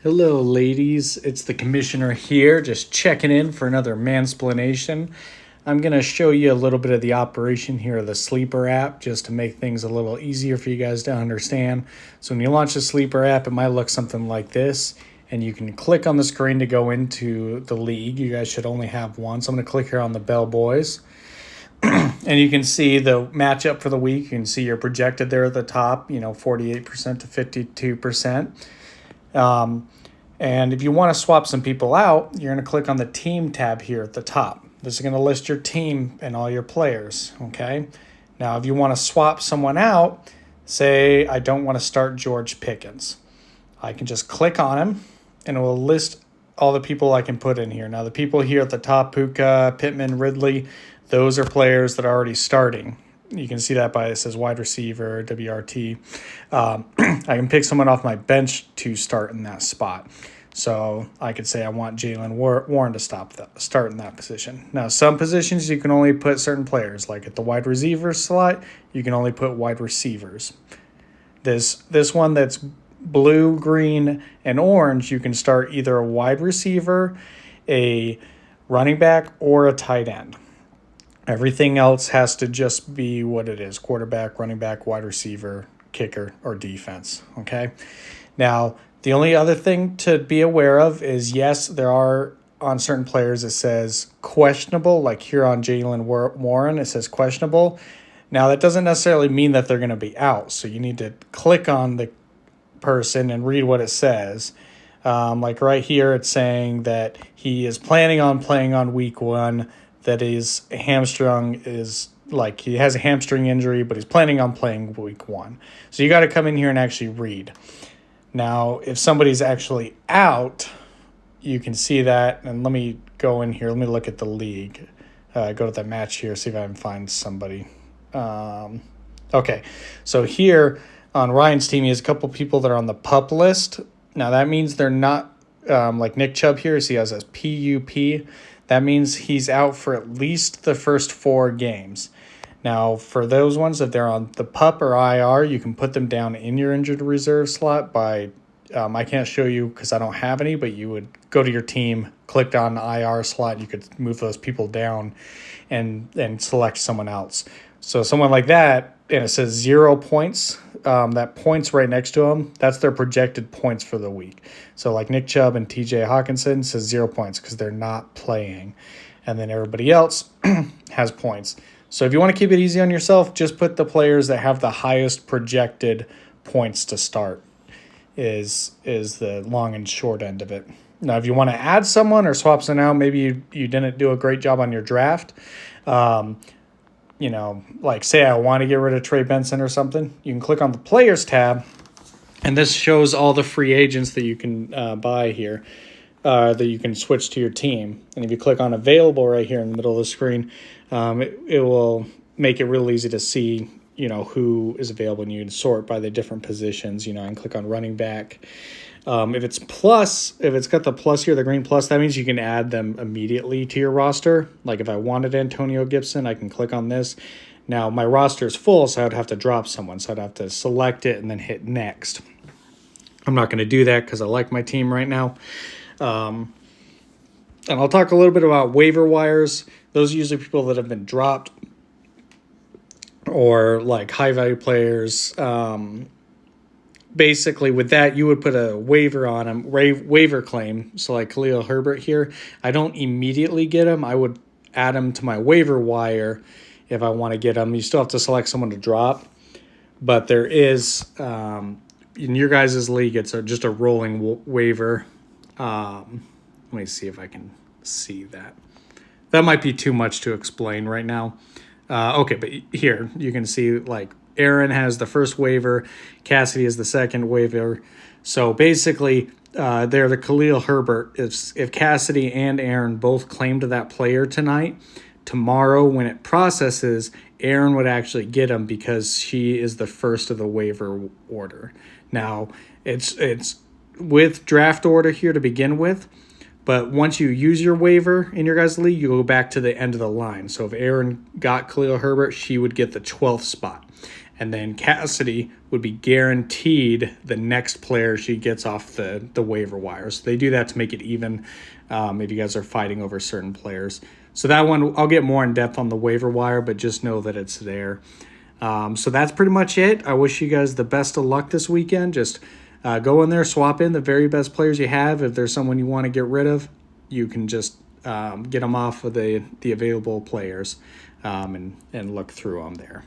Hello, ladies. It's the commissioner here, just checking in for another Mansplanation. I'm going to show you a little bit of the operation here of the Sleeper app just to make things a little easier for you guys to understand. So when you launch the Sleeper app, it might look something like this, and you can click on the screen to go into the league. You guys should only have one. So I'm going to click here on the Bell Boys. And you can see the matchup for the week. You can see you're projected there at the top, 48% to 52%. And if you want to swap some people out, you're going to click on the team tab here at the top. This is going to list your team and all your players, okay? Now, if you want to swap someone out, say I don't want to start George Pickens. I can just click on him, and it will list all the people I can put in here. Now, the people here at the top, Puka, Pittman, Ridley, those are players that are already starting. You can see that by it says wide receiver, WRT. I can pick someone off my bench to start in that spot. So I could say I want Jalen Warren to start in that position. Now, some positions you can only put certain players. Like at the wide receiver slot, you can only put wide receivers. This one that's blue, green, and orange, you can start either a wide receiver, a running back, or a tight end. Everything else has to just be what it is: quarterback, running back, wide receiver, kicker, or defense, okay? Now, the only other thing to be aware of is, yes, there are on certain players it says questionable, like here on Jalen Warren, it says questionable. Now, that doesn't necessarily mean that they're going to be out, so you need to click on the person and read what it says. Like right here, it's saying that he is planning on playing on week 1, that his hamstring is like he has a hamstring injury, but he's planning on playing week 1. So you got to come in here and actually read. Now, if somebody's actually out, you can see that. And let me go in here. Let me look at the league. Go to that match here, see if I can find somebody. Okay, so here on Ryan's team, he has a couple people that are on the PUP list. Now, that means they're not like Nick Chubb here. So he has a PUP. That means he's out for at least the first 4 games. Now, for those ones, if they're on the PUP or IR, you can put them down in your injured reserve slot by, I can't show you because I don't have any, but you would go to your team, click on the IR slot, you could move those people down and select someone else. So someone like that, and it says 0 points, that point's right next to them, that's their projected points for the week. So like Nick Chubb and TJ Hawkinson says 0 points because they're not playing. And then everybody else has points. So if you want to keep it easy on yourself, just put the players that have the highest projected points to start is the long and short end of it. Now, if you want to add someone or swap someone out, maybe you didn't do a great job on your draft, like say I want to get rid of Trey Benson or something, you can click on the Players tab, and this shows all the free agents that you can buy here, that you can switch to your team. And if you click on Available right here in the middle of the screen, it will make it real easy to see, who is available, and you can sort by the different positions, and click on running back. If it's got the plus here, the green plus, that means you can add them immediately to your roster. Like if I wanted Antonio Gibson, I can click on this. Now my roster is full, so I'd have to drop someone. So I'd have to select it and then hit next. I'm not going to do that because I like my team right now. And I'll talk a little bit about waiver wires. Those are usually people that have been dropped or like high value players. Basically, with that, you would put a waiver on him, waiver claim. So like Khalil Herbert here, I don't immediately get him. I would add him to my waiver wire if I want to get him. You still have to select someone to drop. But there is, in your guys' league, it's just a rolling waiver. Let me see if I can see that. That might be too much to explain right now. Okay, but here you can see like Aaron has the first waiver, Cassidy is the second waiver. So basically, they're the Khalil Herbert. If Cassidy and Aaron both claimed that player tonight, tomorrow when it processes, Aaron would actually get him because she is the first of the waiver order. Now, it's with draft order here to begin with, but once you use your waiver in your guys' league, you go back to the end of the line. So if Aaron got Khalil Herbert, she would get the 12th spot. And then Cassidy would be guaranteed the next player she gets off the waiver wire. So they do that to make it even if you guys are fighting over certain players. So that one, I'll get more in depth on the waiver wire, but just know that it's there. So that's pretty much it. I wish you guys the best of luck this weekend. Just go in there, swap in the very best players you have. If there's someone you want to get rid of, you can just get them off of the available players and look through them there.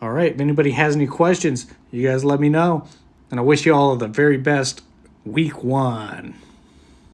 All right, if anybody has any questions, you guys let me know. And I wish you all the very best week 1.